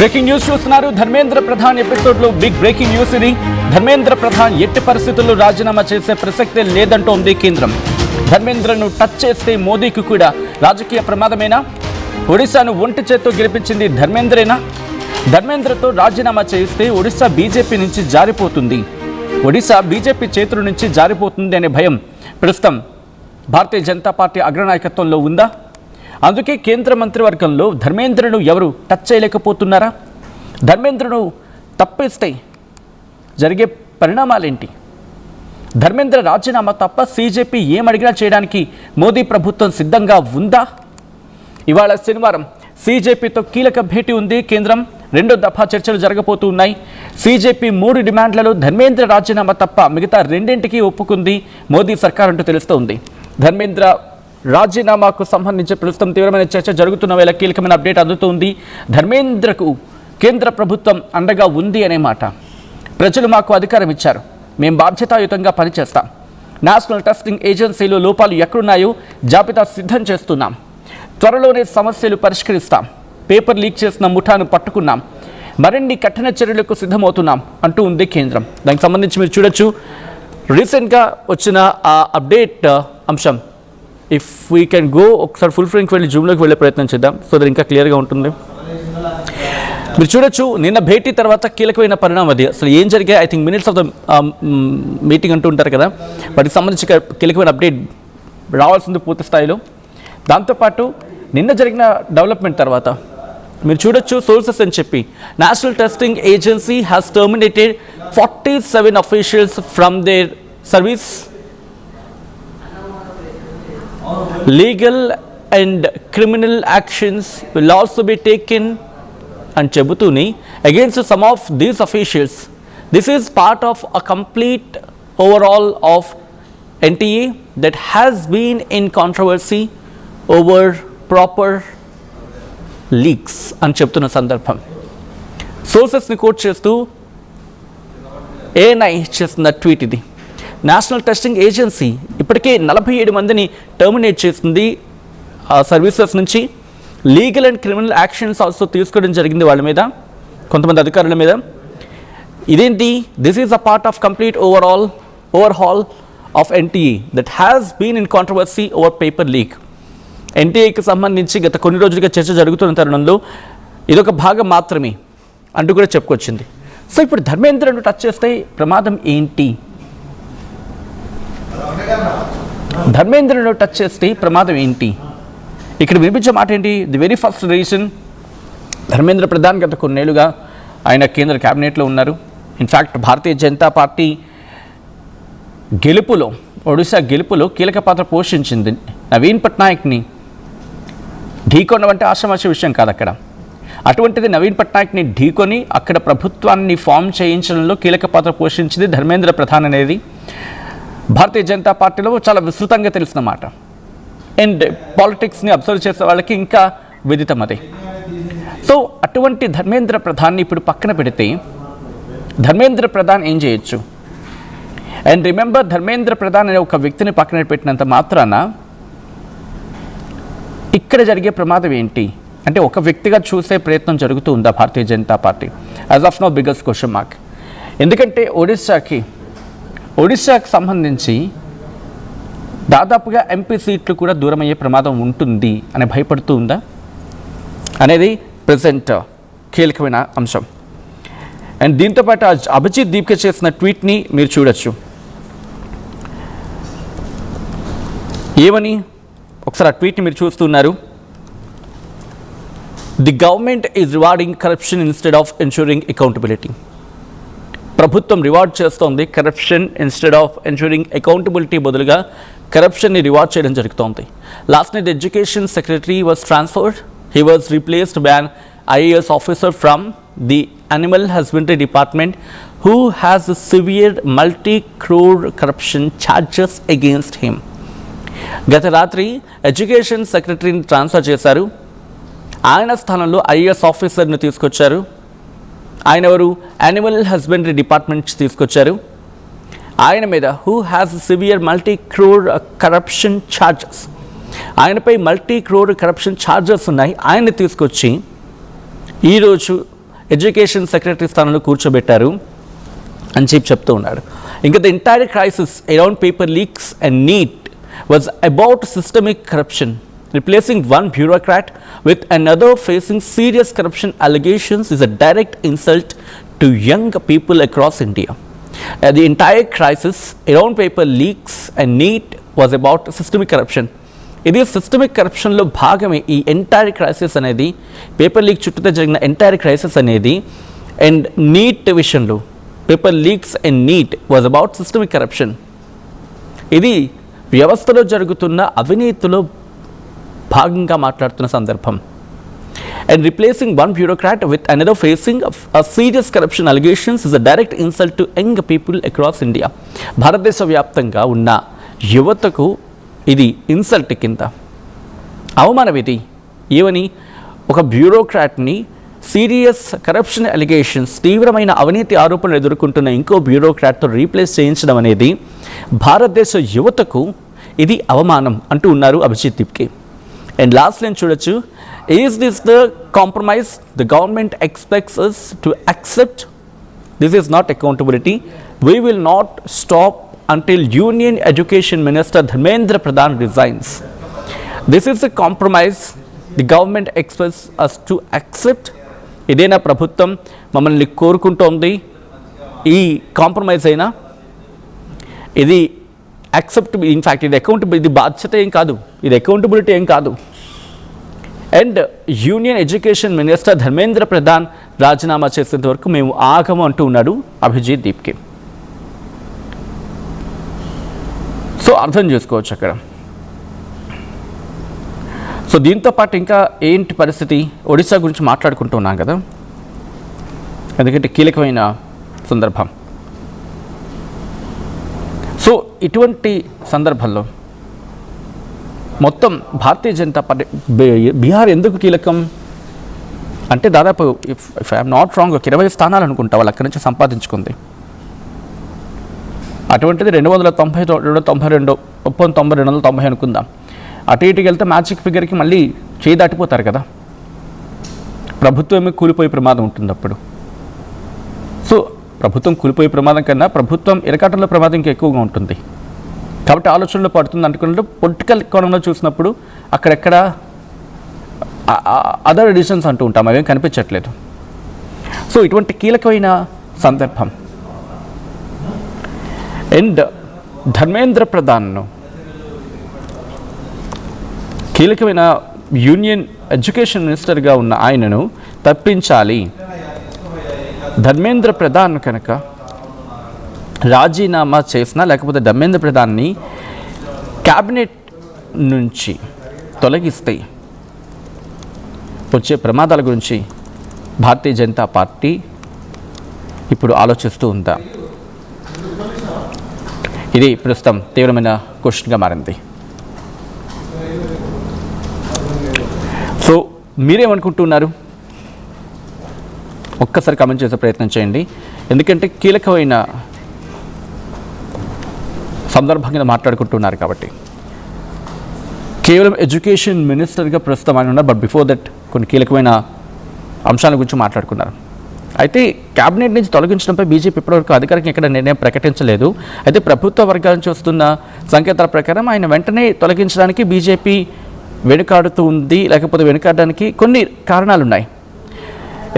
Breaking news చూస్తున్నారు. Dharmendra Pradhan episode లో big breaking news ఇది. ధర్మేంద్ర ప్రధాన్ ఎట్టి పరిస్థితుల్లో రాజీనామా చేసే ప్రసక్తే లేదంటోంది కేంద్రం. ధర్మేంద్రను టచ్ చేస్తే మోదీకి కూడా రాజకీయ ప్రమాదమేనా? ఒడిశాను ఒంటి చేత్తో గెలిపించింది ధర్మేంద్రేనా? ధర్మేంద్రతో రాజీనామా చేస్తే ఒడిశా బీజేపీ నుంచి జారిపోతుంది, ఒడిశా బీజేపీ చేతుల నుంచి జారిపోతుంది అనే భయం ప్రస్తుతం భారతీయ జనతా పార్టీ అగ్రనాయకత్వంలో ఉందా? అందుకే కేంద్ర మంత్రివర్గంలో ధర్మేంద్రను ఎవరు టచ్ చేయలేకపోతున్నారా? ధర్మేంద్రను తప్పిస్తే జరిగే పరిణామాలేంటి? ధర్మేంద్ర రాజీనామా తప్ప సీజేపీ ఏమడిగినా చేయడానికి మోదీ ప్రభుత్వం సిద్ధంగా ఉందా? ఇవాళ శనివారం సీజేపీతో కీలక భేటీ ఉంది. కేంద్రం రెండో దఫా చర్చలు జరగబోతూ ఉన్నాయి. సీజేపీ 3 డిమాండ్లలో ధర్మేంద్ర రాజీనామా తప్ప మిగతా రెండింటికి ఒప్పుకుంది మోదీ సర్కార్ అంటూ తెలుస్తోంది. ధర్మేంద్ర రాజీనామాకు సంబంధించి ప్రస్తుతం తీవ్రమైన చర్చ జరుగుతున్న వేళ కీలకమైన అప్డేట్ అందుతోంది. ధర్మేంద్రకు కేంద్ర ప్రభుత్వం అండగా ఉంది అనే మాట. ప్రజలు మాకు అధికారం ఇచ్చారు, మేము బాధ్యతాయుతంగా పనిచేస్తాం. నేషనల్ టెస్టింగ్ ఏజెన్సీలో లోపాలు ఎక్కడున్నాయో జాబితా సిద్ధం చేస్తున్నాం. త్వరలోనే సమస్యలు పరిష్కరిస్తాం. పేపర్ లీక్ చేసిన ముఠాను పట్టుకున్నాం. మరిన్ని కఠిన చర్యలకు సిద్ధమవుతున్నాం అంటూ ఉంది కేంద్రం. దానికి సంబంధించి మీరు చూడొచ్చు రీసెంట్గా వచ్చిన ఆ అప్డేట్ అంశం. ఇఫ్ వీ కెన్ గో ఒకసారి ఫుల్ ఫ్రేమ్కి వెళ్ళి జూమ్లోకి వెళ్ళే ప్రయత్నం చేద్దాం, సో దట్ ఇంకా క్లియర్గా ఉంటుంది. మీరు చూడొచ్చు నిన్న భేటీ తర్వాత కీలకమైన పరిణామం అది. అసలు ఏం జరిగాయి, I think minutes of the meeting అంటూ ఉంటారు కదా, వాటికి సంబంధించి కీలకమైన అప్డేట్ రావాల్సింది పూర్తి స్థాయిలో. దాంతోపాటు నిన్న జరిగిన డెవలప్మెంట్ తర్వాత మీరు చూడొచ్చు సోర్సెస్ అని చెప్పి national testing agency has terminated 47 officials from their service. Legal and criminal actions will also be taken అని చెబుతూని against some of these officials. This is part of a complete overhaul of NTA that has been in controversy over proper leaks అని చెప్తున్న సందర్భం. సోర్సెస్ని coat చేస్తూ ANI చేస్తున్న tweet ఇది. National testing agency ఇప్పటికే 47 మందిని టర్మినేట్ చేస్తుంది సర్వీసెస్ నుంచి. Legal and criminal actions also తీసుకోవడం జరిగింది వాళ్ళ మీద, కొంతమంది అధికారుల మీద. ఇదేంటి? This is a part of complete overhaul of NTA that has been in controversy over paper leak. NTAకి సంబంధించి గత కొన్ని రోజులుగా చర్చ జరుగుతున్న తరుణంలో ఇదొక భాగం మాత్రమే అంటూ కూడా చెప్పుకొచ్చింది. సో ఇప్పుడు ధర్మేంద్రను టచ్ చేస్తే ప్రమాదం ఏంటి? ధర్మేంద్రను టచ్ చేస్తే ప్రమాదం ఏంటి? ఇక్కడ వినిపించే మాట ఏంటి? The very first reason, Dharmendra Pradhan గత కొన్నేళ్లుగా ఆయన కేంద్ర క్యాబినెట్లో ఉన్నారు. ఇన్ఫ్యాక్ట్ భారతీయ జనతా పార్టీ గెలుపులో, ఒడిశా గెలుపులో కీలక పాత్ర పోషించింది. నవీన్ పట్నాయక్ని ఢీకొనడం అంటే ఆషామాషి విషయం కాదు అక్కడ. అటువంటిది నవీన్ పట్నాయక్ని ఢీకొని అక్కడ ప్రభుత్వాన్ని ఫామ్ చేయించడంలో కీలక పాత్ర పోషించింది ధర్మేంద్ర ప్రధాన్ అనేది భారతీయ జనతా పార్టీలో చాలా విస్తృతంగా తెలిసిన మాట. అండ్ పాలిటిక్స్ని అబ్జర్వ్ చేసే వాళ్ళకి ఇంకా విదితం అదే. సో అటువంటి ధర్మేంద్ర ప్రధాన్ని ఇప్పుడు పక్కన పెడితే ధర్మేంద్ర ప్రధాన్ ఏం చేయొచ్చు? అండ్ రిమెంబర్, ధర్మేంద్ర ప్రధాన్ అనే ఒక వ్యక్తిని పక్కన పెట్టినంత మాత్రాన ఇక్కడ జరిగే ప్రమాదం ఏంటి అంటే ఒక వ్యక్తిగా చూసే ప్రయత్నం జరుగుతూ ఉందా Bharatiya Janata Party? As of now biggest question mark. ఎందుకంటే ఒడిశాకి సంబంధించి దాదాపుగా MP సీట్లు కూడా దూరం అయ్యే ప్రమాదం ఉంటుంది అని భయపడుతూ ఉందా అనేది ప్రజెంట్ కీలకమైన అంశం. అండ్ దీంతోపాటు అభిజిత్ దీప్కే చేసిన ట్వీట్ని మీరు చూడొచ్చు. ఏమని? ఒకసారి ఆ ట్వీట్ని మీరు చూస్తున్నారు. The government is rewarding corruption instead of ensuring accountability. ప్రభుత్వం రివార్డ్ చేస్తోంది corruption instead of ensuring accountability బదులుగా కరప్షన్ని రివార్డ్ చేయడం జరుగుతోంది. Last night education secretary was transferred. He was replaced by an IAS officer from the Animal Husbandry Department who has severe multi-crore corruption charges against him. గత రాత్రి education సెక్రటరీని transfer చేశారు. ఆయన స్థానంలో IAS ఆఫీసర్ని తీసుకొచ్చారు. ఆయన ఎవరు? యానిమల్ హస్బెండరీ డిపార్ట్మెంట్ తీసుకొచ్చారు. ఆయన మీద who has severe multi crore corruption charges, ఆయనపై మల్టీ-క్రోర్ కరప్షన్ ఛార్జెస్ ఉన్నాయి. ఆయన్ని తీసుకొచ్చి ఈరోజు ఎడ్యుకేషన్ సెక్రటరీ స్థానంలో కూర్చోబెట్టారు అని చెప్తూ ఉన్నాడు. ఇంకా the entire crisis around paper leaks and NEET was about systemic corruption. Replacing one bureaucrat with another facing serious corruption allegations is a direct insult to young people across India. The entire crisis around paper leaks and NEET was about systemic corruption. ఇది systemic కరప్షన్లో భాగమే ఈ entire crisis అనేది, paper leak చుట్టూతో జరిగిన entire crisis అనేది. And NEET విషయంలో paper leaks and NEET was about systemic corruption. ఇది వ్యవస్థలో జరుగుతున్న అవినీతిలో భాగంగా మాట్లాడుతున్న సందర్భం. And replacing one bureaucrat with another facing serious corruption allegations is a direct insult to young people across India. భారతదేశ వ్యాప్తంగా ఉన్న యువతకు ఇది ఇన్సల్ట్ కింద, అవమానం. ఇది ఏమని, ఒక బ్యూరోక్రాట్ని సీరియస్ కరప్షన్ అలిగేషన్స్, తీవ్రమైన అవినీతి ఆరోపణలు ఎదుర్కొంటున్న ఇంకో బ్యూరోక్రాట్తో రీప్లేస్ చేయించడం అనేది భారతదేశ యువతకు ఇది అవమానం అంటూ ఉన్నారు Abhijit Dipke. And last line చూడొచ్చు, is this the compromise the government expects us to accept? This is not accountability. We will not stop until Union Education Minister Dharmendra Pradhan resigns. This is a compromise the government expects us to accept. ఇదేనా ప్రభుత్వం మమ్మల్ని కోరుకుంటోంది? ఈ compromise అయినా ఇది acceptable, in fact ఇది accountable, ఇది బాధ్యత ఏం కాదు, ఇది అకౌంటబిలిటీ ఏం కాదు. And union education minister Dharmendra Pradhan రాజీనామా చేసేంత వరకు మేము ఆగము అంటూ ఉన్నాడు అభిజిత్ దీప్కే. సో అర్థం చేసుకోవచ్చు అక్కడ. సో దీంతో పాటు ఇంకా ఏంటి పరిస్థితి, ఒడిశా గురించి మాట్లాడుకుంటూ ఉన్నాం కదా, ఎందుకంటే కీలకమైన సందర్భం. సో ఇటువంటి సందర్భంలో మొత్తం భారతీయ జనతా పార్టీ, బీహార్ ఎందుకు కీలకం అంటే దాదాపు ఇఫ్ ఐఎమ్ నాట్ రాంగ్ ఒక 20 స్థానాలు అనుకుంటా వాళ్ళు అక్కడి నుంచి సంపాదించుకుంది. అటువంటిది 292 అనుకుందాం. అటు ఇటుకి వెళ్తే మ్యాజిక్ ఫిగర్కి మళ్ళీ చేయి దాటిపోతారు కదా, ప్రభుత్వమే కూలిపోయే ప్రమాదం ఉంటుంది అప్పుడు. సో ప్రభుత్వం కూలిపోయే ప్రమాదం కన్నా ప్రభుత్వం ఇరకాటంలో ప్రమాదం ఇంకా ఎక్కువగా ఉంటుంది. కాబట్టి ఆలోచనలో పడుతుంది అనుకున్నట్టు పొలిటికల్ కోణంలో చూసినప్పుడు అక్కడెక్కడ అదర్ ఎడిషన్స్ అంటూ ఉంటాం, అవేం కనిపించట్లేదు. సో ఇటువంటి కీలకమైన సందర్భం. అండ్ ధర్మేంద్ర ప్రధాన్ను, కీలకమైన యూనియన్ ఎడ్యుకేషన్ మినిస్టర్గా ఉన్న ఆయనను తప్పించాలి. ధర్మేంద్ర ప్రధాన్ కనుక రాజీనామా చేసినా, లేకపోతే ధర్మేంద్ర ప్రధాన్ని క్యాబినెట్ నుంచి తొలగిస్తే వచ్చే ప్రమాదాల గురించి భారతీయ జనతా పార్టీ ఇప్పుడు ఆలోచిస్తూ ఉందా? ఇది ప్రస్తుతం తీవ్రమైన క్వశ్చన్గా మారింది. సో మీరేమనుకుంటున్నారు? ఒక్కసారి కామెంట్ చేసే ప్రయత్నం చేయండి. ఎందుకంటే కీలకమైన సందర్భం కింద మాట్లాడుకుంటున్నారు కాబట్టి. కేవలం ఎడ్యుకేషన్ మినిస్టర్గా ప్రస్తుతం ఆయన ఉన్నారు, బట్ బిఫోర్ దట్ కొన్ని కీలకమైన అంశాల గురించి మాట్లాడుకున్నారు. అయితే క్యాబినెట్ నుంచి తొలగించడంపై బీజేపీ ఇప్పటివరకు అధికారికంగా ఎక్కడ నిర్ణయం ప్రకటించలేదు. అయితే ప్రభుత్వ వర్గాల నుంచి వస్తున్న సంకేతాల ప్రకారం ఆయన వెంటనే తొలగించడానికి బీజేపీ వెనుకాడుతూ ఉంది, లేకపోతే వెనుకాడడానికి కొన్ని కారణాలు ఉన్నాయి.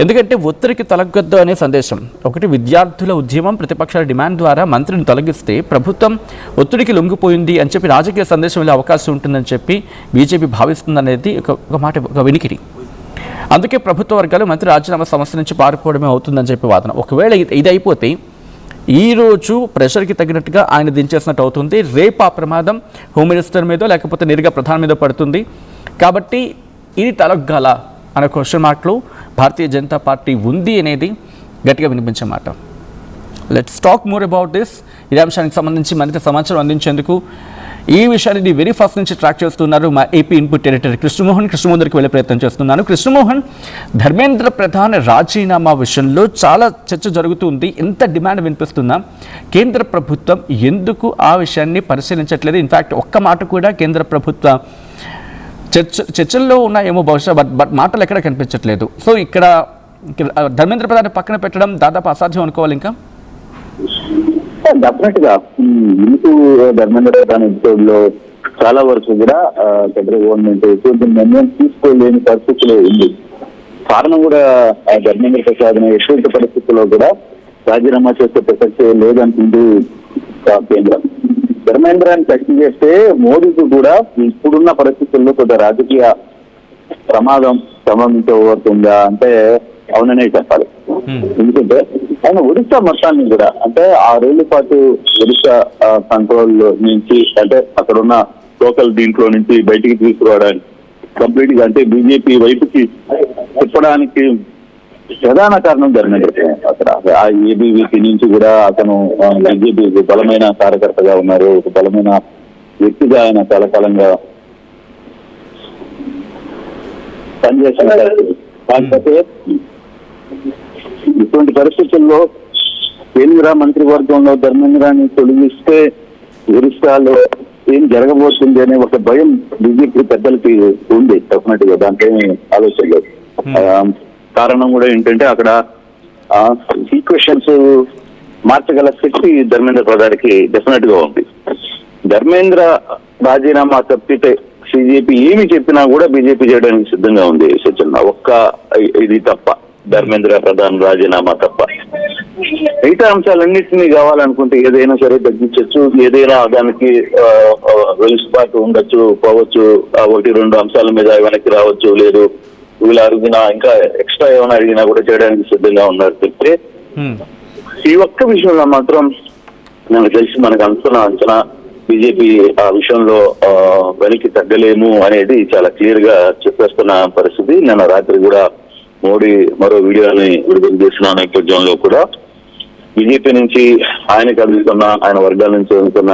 ఎందుకంటే ఒత్తిడికి తొలగొద్దు అనే సందేశం ఒకటి, విద్యార్థుల ఉద్యమం ప్రతిపక్షాల డిమాండ్ ద్వారా మంత్రిని తొలగిస్తే ప్రభుత్వం ఒత్తిడికి లొంగిపోయింది అని చెప్పి రాజకీయ సందేశం వెళ్ళే అవకాశం ఉంటుందని చెప్పి బీజేపీ భావిస్తుందనేది ఒక మాట, ఒక వినికిడి. అందుకే ప్రభుత్వ వర్గాలు మంత్రి రాజీనామా సమస్య నుంచి పారిపోవడమే అవుతుందని చెప్పి వాదన. ఒకవేళ ఇది అయిపోతే ఈరోజు ప్రెషర్కి తగినట్టుగా ఆయన దించేసినట్టు అవుతుంది. రేపు ఆ ప్రమాదం హోమ్ మినిస్టర్ మీదో లేకపోతే నేరుగా ప్రధాని మీద పడుతుంది. కాబట్టి ఇది తలగ్గాల అనే క్వశ్చన్ మార్క్లో భారతీయ జనతా పార్టీ ఉంది అనేది గట్టిగా వినిపించే మాట. Let's talk more about this. ఈ అంశానికి సంబంధించి మరింత సమాచారం అందించేందుకు ఈ విషయాన్ని వెరీ ఫస్ట్ నుంచి ట్రాక్ చేస్తున్నారు మా ఏపీ ఇన్పుట్ ఎడిటర్ కృష్ణమోహన్ దగ్గరికి వెళ్ళే ప్రయత్నం చేస్తున్నాను. కృష్ణమోహన్, ధర్మేంద్ర ప్రధాన్ రాజీనామా విషయంలో చాలా చర్చ జరుగుతుంది. ఎంత డిమాండ్ వినిపిస్తున్నా కేంద్ర ప్రభుత్వం ఎందుకు ఆ విషయాన్ని పరిశీలించట్లేదు? ఇన్ఫ్యాక్ట్ ఒక్క మాట కూడా కేంద్ర ప్రభుత్వ చర్చల్లో ఉన్నాయేమో బహుశా, బట్ మాటలు ఎక్కడ కనిపించట్లేదు. సో ఇక్కడ ధర్మేంద్ర ప్రధాన్ పక్కన పెట్టడం దాదాపు అసాధ్యం అనుకోవాలి. ఇంకా డెఫినెట్ గా ఇందుకు ధర్మేంద్ర ప్రధాన్ ఎపిసోడ్ లో చాలా వరకు కూడా సెంట్రల్ గవర్నమెంట్ ఎటువంటి నిర్ణయం తీసుకోలేని పరిస్థితిలో ఉంది. కారణం కూడా ధర్మేంద్ర ప్రసాద్ ఎటువంటి పరిస్థితుల్లో కూడా రాజీనామా చేసే ప్రసక్తి లేదంటుంది కేంద్రం. ధర్మేంద్రాన్ని టచ్ చేస్తే మోదీకి కూడా ఇప్పుడున్న పరిస్థితుల్లో కొంత రాజకీయ ప్రమాదం సంభవించబోతుందా అంటే అవుననే చెప్పాలి. ఎందుకంటే ఆయన ఒడిశా మొత్తాన్ని కూడా అంటే 6 ఏళ్ల పాటు ఒడిశా కంట్రోల్ నుంచి అంటే అక్కడ ఉన్న లోకల్ దీంట్లో నుంచి బయటికి తీసుకురావడానికి కంప్లీట్ గా అంటే బీజేపీ వైపుకి తిప్పడానికి ప్రధాన కారణం ధర్మేంద్ర. అక్కడ ఆ ఏబీవీపీ నుంచి కూడా అతను బీజేపీ బలమైన కార్యకర్తగా ఉన్నారు, ఒక బలమైన వ్యక్తిగా ఆయన చాలా కాలంగా పనిచేస్తున్నారు. కాకపోతే ఇటువంటి పరిస్థితుల్లో కేంద్ర మంత్రివర్గంలో ధర్మేంద్రాన్ని తొలగిస్తే ఒరిస్సాలో ఏం జరగబోతుంది అనే ఒక భయం బీజేపీ పెద్దలకి ఉంది. డెఫినెట్ గా దాంట్లో ఆలోచన లేదు. కారణం కూడా ఏంటంటే అక్కడ ఈక్వేషన్స్ మార్చగల శక్తి ధర్మేంద్ర ప్రధానికి డెఫినెట్ గా ఉంది. ధర్మేంద్ర రాజీనామా తప్పితే బీజేపీ ఏమి చెప్పినా కూడా బీజేపీ చేయడానికి సిద్ధంగా ఉంది. సచిన్ ఒక్క ఇది తప్ప, ధర్మేంద్ర ప్రధాన్ రాజీనామా తప్ప మిగతా అంశాలన్నింటినీ కావాలనుకుంటే ఏదైనా సరే తగ్గించవచ్చు, ఏదైనా దానికి వెలుసుబాటు ఉండొచ్చు, పోవచ్చు, 1-2 అంశాల మీద వెనక్కి రావచ్చు, లేదు వీళ్ళు అడిగినా ఇంకా ఎక్స్ట్రా ఏమైనా అడిగినా కూడా చేయడానికి సిద్ధంగా ఉన్నారు చెప్తే ఈ ఒక్క విషయంలో మాత్రం నాకు తెలిసి మనకు అంచనా బీజేపీ ఆ విషయంలో వెనక్కి తగ్గలేము అనేది చాలా క్లియర్ గా చెప్పేస్తున్న పరిస్థితి. నిన్న రాత్రి కూడా మోడీ మరో వీడియోని విడుదల చేసిన నేపథ్యంలో కూడా బీజేపీ నుంచి ఆయనకు అందుతున్న ఆయన వర్గాల నుంచి అందుతున్న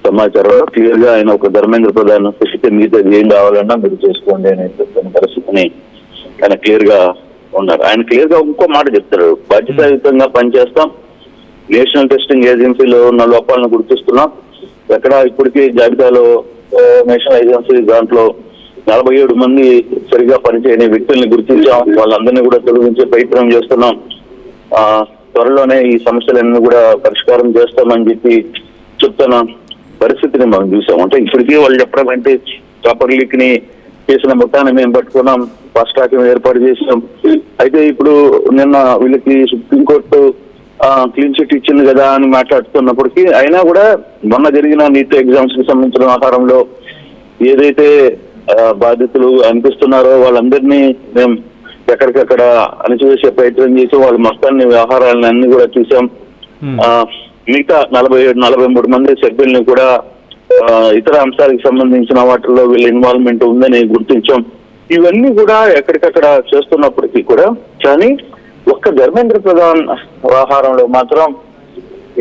సమాచారంలో క్లియర్ గా ఆయన ఒక ధర్మేంద్ర ప్రధాన్ స్థితి మిగతా ఏం కావాలన్నా మీరు చేసుకోండి అని చెప్తున్న పరిస్థితిని ఆయన క్లియర్ గా ఉన్నారు. ఆయన క్లియర్ గా ఇంకో మాట చెప్తారు, బాధ్యతాయుతంగా పనిచేస్తాం, నేషనల్ టెస్టింగ్ ఏజెన్సీలో ఉన్న లోపాలను గుర్తిస్తున్నాం, ఎక్కడ ఇప్పటికీ జాబితాలో నేషనల్ ఏజెన్సీ దాంట్లో 47 మంది సరిగా పనిచేయని వ్యక్తుల్ని గుర్తించాం, వాళ్ళందరినీ కూడా తొలగించే ప్రయత్నం చేస్తున్నాం, త్వరలోనే ఈ సమస్యలన్నీ కూడా పరిష్కారం చేస్తామని చెప్పి చెప్తున్న పరిస్థితిని మనం చూసాం. అంటే ఇప్పటికీ వాళ్ళు చెప్పడం అంటే పేపర్ లీక్ ని చేసిన మొత్తాన్ని మేము పట్టుకున్నాం, ఫాస్ట్ ట్రాక్ ఏర్పాటు చేసాం. అయితే ఇప్పుడు నిన్న వీళ్ళకి సుప్రీంకోర్టు క్లీన్ చిట్ ఇచ్చింది కదా అని మాట్లాడుతున్నప్పటికీ అయినా కూడా మొన్న జరిగిన నీట్ ఎగ్జామ్స్ కి సంబంధించిన వ్యవహారంలో ఏదైతే బాధితులు అనిపిస్తున్నారో వాళ్ళందరినీ మేము ఎక్కడికక్కడ అణచివేసే ప్రయత్నం చేసి వాళ్ళ మొత్తాన్ని వ్యవహారాలను అన్ని కూడా చూసాం. మిగతా 47-43 మంది సభ్యుల్ని కూడా ఇతర అంశాలకు సంబంధించిన వాటిల్లో వీళ్ళ ఇన్వాల్వ్మెంట్ ఉందని గుర్తించాం. ఇవన్నీ కూడా ఎక్కడికక్కడ చేస్తున్నప్పటికీ కూడా కానీ ఒక్క ధర్మేంద్ర ప్రధాన్ వ్యవహారంలో మాత్రం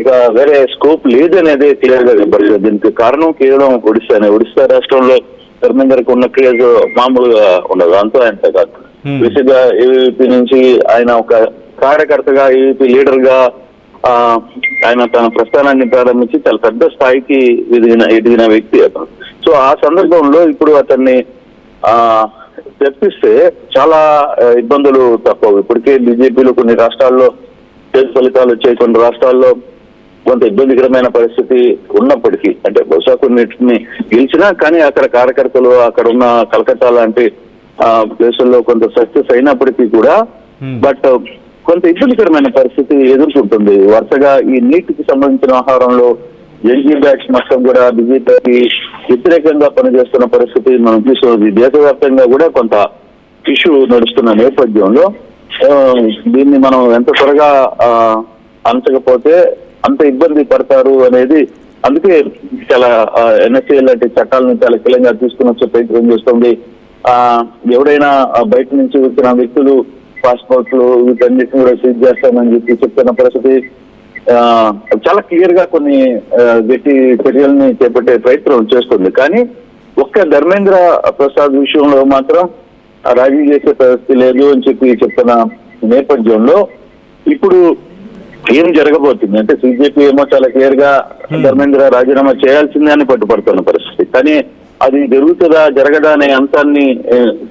ఇక వేరే స్కోప్ లేదనేది క్లియర్ గా కనబడుతుంది. దీనికి కారణం కేవలం ఒడిశా రాష్ట్రంలో ధర్మేంద్రకు ఉన్న క్రేజ్ మామూలుగా ఉండదు, అంతా ఎంత కాదు. బేసిక్గా ఏవీపీ నుంచి ఆయన ఒక కార్యకర్తగా ఏవీపీ లీడర్ గా ఆయన తన ప్రస్థానాన్ని ప్రారంభించి చాలా పెద్ద స్థాయికి ఎదిగిన వ్యక్తి అతను. సో ఆ సందర్భంలో ఇప్పుడు అతన్ని తెప్పిస్తే చాలా ఇబ్బందులు తప్పవు. ఇప్పటికే బీజేపీలో కొన్ని రాష్ట్రాల్లో ఫలితాలు వచ్చాయి, కొన్ని రాష్ట్రాల్లో కొంత ఇబ్బందికరమైన పరిస్థితి ఉన్నప్పటికీ అంటే బహుశా కొన్నిటిని గెలిచినా కానీ అక్కడ కార్యకర్తలు అక్కడ ఉన్న కలకత్తా లాంటి ప్లేసుల్లో కొంత సక్సెస్ అయినప్పటికీ కూడా బట్ కొంత ఇబ్బందికరమైన పరిస్థితి ఎదుర్కొంటుంది. వరుసగా ఈ నీటికి సంబంధించిన వ్యవహారంలో ఎన్జీ బ్యాచ్ మొత్తం కూడా బీజేపీకి వ్యతిరేకంగా పనిచేస్తున్న పరిస్థితి మనం చూస్తుంది. దేశవ్యాప్తంగా కూడా కొంత ఇష్యూ నడుస్తున్న నేపథ్యంలో దీన్ని మనం ఎంత త్వరగా అంచకపోతే అంత ఇబ్బంది పడతారు అనేది అందుకే చాలా ఎన్ఎస్ఏ లాంటి చట్టాలను చాలా కీలకంగా తీసుకుని వచ్చే ప్రయత్నం చేస్తుంది. ఎవరైనా బయట నుంచి వచ్చిన వ్యక్తులు పాస్పోర్ట్లు వీటన్నిటిని కూడా సీజ్ చేస్తామని చెప్పి చెప్తున్న పరిస్థితి చాలా క్లియర్ గా కొన్ని గట్టి చర్యల్ని చేపట్టే ప్రయత్నం చేస్తుంది. కానీ ఒక్క ధర్మేంద్ర ప్రసాద్ విషయంలో మాత్రం రాజీ చేసే పరిస్థితి లేదు అని చెప్పి చెప్తున్న నేపథ్యంలో ఇప్పుడు ఏం జరగబోతుంది అంటే బీజేపీ ఏమో చాలా క్లియర్ గా ధర్మేంద్ర రాజీనామా చేయాల్సిందే అని పట్టుపడుతున్న పరిస్థితి. కానీ అది జరుగుతుందా జరగదా అనే అంశాన్ని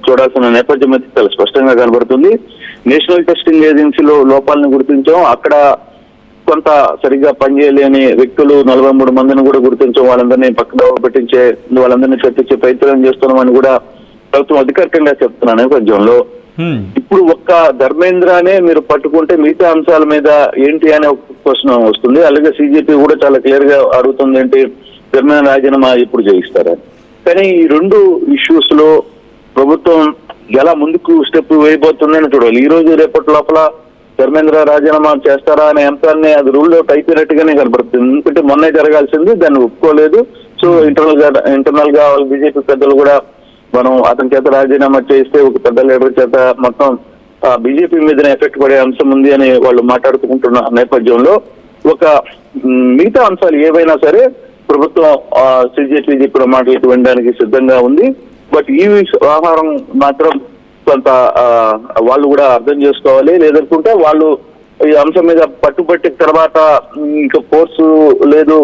చూడాల్సిన నేపథ్యం అయితే చాలా స్పష్టంగా కనబడుతుంది. నేషనల్ టెస్టింగ్ ఏజెన్సీలో లోపాలను గుర్తించాం. అక్కడ కొంత సరిగ్గా పనిచేయలేని వ్యక్తులు 43 మందిని కూడా గుర్తించాం. వాళ్ళందరినీ పక్కన పెట్టించే వాళ్ళందరినీ చర్చించే ప్రయత్నం చేస్తున్నామని కూడా ప్రభుత్వం అధికారికంగా చెప్తున్న నేపథ్యంలో ఇప్పుడు ఒక్క ధర్మేంద్రనే మీరు పట్టుకుంటే మిగతా అంశాల మీద ఏంటి అనే ఒక క్వశ్చన్ వస్తుంది. అలాగే సిజేపీ కూడా చాలా క్లియర్ గా అడుగుతుంది, ఏంటి ధర్మేంద్ర రాజీనామా ఎప్పుడు చేయిస్తారా. కానీ ఈ రెండు ఇష్యూస్ లో ప్రభుత్వం ఎలా ముందుకు స్టెప్ వేయబోతుందని చూడాలి. ఈ రోజు రేపటి లోపల ధర్మేంద్ర రాజీనామా చేస్తారా అనే అంశాన్ని అది రూల్ అవుట్ అయిపోయినట్టుగానే కనబడుతుంది. ఎందుకంటే మొన్నే జరగాల్సింది, దాన్ని ఒప్పుకోలేదు. సో ఇంటర్నల్ గా బీజేపీ పెద్దలు కూడా మనం అతని చేత రాజీనామా చేస్తే ఒక పెద్ద లీడర్ చేత మొత్తం బీజేపీ మీదనే ఎఫెక్ట్ పడే అంశం ఉంది అని వాళ్ళు మాట్లాడుకుంటున్న నేపథ్యంలో ఒక మిగతా అంశాలు ఏవైనా సరే ప్రభుత్వం సిజేపీ చెప్పిన మాటలకు వినడానికి సిద్ధంగా ఉంది. బట్ ఈ వ్యవహారం మాత్రం కొంత వాళ్ళు కూడా అర్థం చేసుకోవాలి. లేదనుకుంటే వాళ్ళు ఈ అంశం మీద పట్టుబట్టి తర్వాత ఇంకా ఫోర్సు లేదు,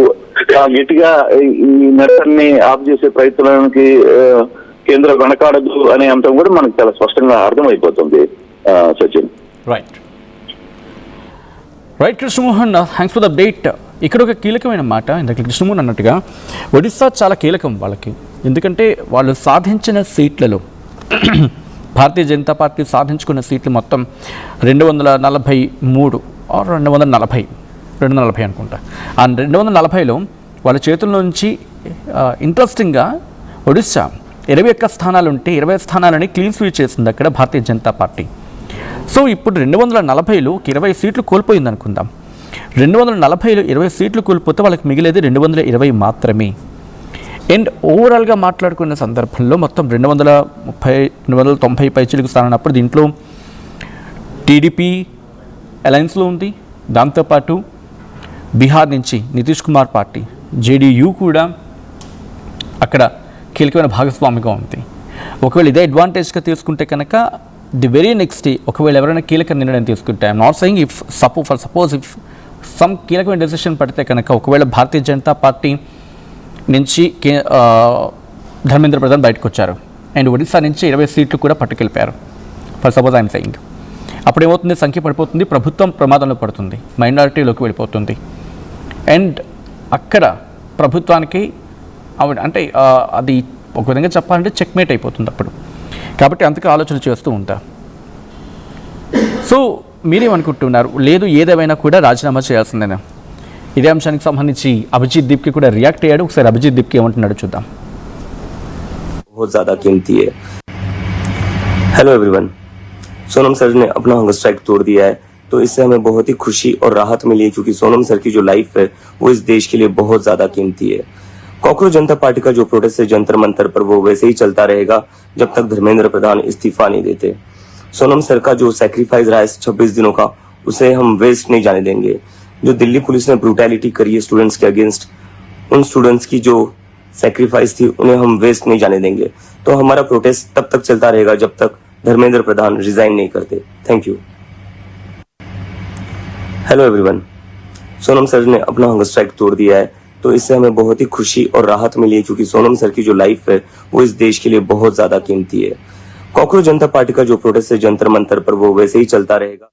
గట్టిగా ఈ నర్సన్ని ఆఫ్ చేసే ప్రయత్నానికి కేంద్రం వెనకాడదు అనే అంశం కూడా మనకు చాలా స్పష్టంగా అర్థమైపోతుంది. Sachin right Krishnamohan, thanks for the update. ఇక్కడ ఒక కీలకమైన మాట, ఇందాక కృష్ణమోహన్ అన్నట్టుగా ఒడిశా చాలా కీలకం వాళ్ళకి. ఎందుకంటే వాళ్ళు సాధించిన సీట్లలో భారతీయ జనతా పార్టీ సాధించుకున్న సీట్లు మొత్తం 243 ఆర్ 240 అనుకుంటా. ఆ 240లో వాళ్ళ చేతుల నుంచి ఇంట్రెస్టింగ్గా ఒడిశా 21 స్థానాలు ఉంటే 20 స్థానాలని క్లీన్ స్వీప్ చేసింది అక్కడ భారతీయ జనతా పార్టీ. సో ఇప్పుడు 240లో 20 సీట్లు కోల్పోయింది అనుకుందాం. 240లో 20 సీట్లు కోల్పోతే వాళ్ళకి మిగిలేది 220 మాత్రమే. అండ్ ఓవరాల్గా మాట్లాడుకున్న సందర్భంలో మొత్తం 290 పైచిలకు స్థానప్పుడు దీంట్లో టీడీపీ అలయన్స్లో ఉంది. దాంతోపాటు బీహార్ నుంచి నితీష్ కుమార్ పార్టీ జేడీయూ కూడా అక్కడ కీలకమైన భాగస్వామిగా ఉంది. ఒకవేళ ఇదే అడ్వాంటేజ్గా తీసుకుంటే కనుక ది వెరీ నెక్స్ట్ డే ఒకవేళ ఎవరైనా కీలక నిర్ణయం తీసుకుంటే, I'm not saying if suppose if some కీలకమైన డెసిషన్ పడితే కనుక ఒకవేళ భారతీయ జనతా పార్టీ నుంచి ధర్మేంద్ర ప్రధాన్ బయటకు వచ్చారు అండ్ ఒడిశా నుంచి 20 సీట్లు కూడా పట్టుకెళ్ళిపోయారు ఫర్ సపోజ్ ఐఎమ్ సెయింగ్, అప్పుడు ఏమవుతుంది, సంఖ్య పడిపోతుంది, ప్రభుత్వం ప్రమాదంలో పడుతుంది, మైనారిటీలోకి వెళ్ళిపోతుంది. అండ్ అక్కడ ప్రభుత్వానికి అంటే అది ఒక విధంగా చెప్పాలంటే చెక్మేట్ అయిపోతుంది అప్పుడు. కాబట్టి అంతకు ఆలోచన చేస్తూ ఉంటారు. సో మీరేమనుకుంటున్నారు? లేదు ఏదేమైనా కూడా రాజీనామా చేయాల్సిందేనా? ఇదే అంశానికి సంబంధించి అభిజిత్ దీప్కి కూడా రియాక్ట్ అయ్యాడు. ఒకసారి అభిజిత్ దీప్కి ఏమంటున్నాడు చూద్దాం. बहुत ज्यादा कीमती है। हेलो एवरीवन, सोनम सर ने अपना हंगर स्ट्राइक तोड़ दिया है, तो इससे हमें बहुत ही खुशी और राहत मिली है, क्योंकि सोनम सर की जो लाइफ है वो इस देश के लिए बहुत ज्यादा कीमती है। कॉकरोच जनता पार्टी का जो प्रोटेस्ट है जंतर मंतर पर, वो वैसे ही चलता रहेगा जब तक धर्मेंद्र प्रधान इस्तीफा नहीं देते। सोनम सर का जो सैक्रिफाइस रहा है 26 दिनों का, उसे हम वेस्ट नहीं जाने देंगे। जो दिल्ली पुलिस ने ब्रूटैलिटी करी है स्टूडेंट्स के अगेंस्ट, उन स्टूडेंट्स की जो सैक्रिफाइस थी उन्हें हम वेस्ट नहीं जाने देंगे। तो हमारा प्रोटेस्ट तब तक चलता रहेगा जब तक धर्मेंद्र प्रधान रिजाइन नहीं करते। Thank you. Hello everyone, Sonam sir ने अपना हंगर स्ट्राइक तोड़ दिया है, तो इससे हमें बहुत ही खुशी और राहत मिली है, क्योंकि सोनम सर की जो लाइफ है वो इस देश के लिए बहुत ज्यादा कीमती है। कॉकरोच जनता पार्टी का जो प्रोटेस्ट है जंतर मंतर पर, वो वैसे ही चलता रहेगा।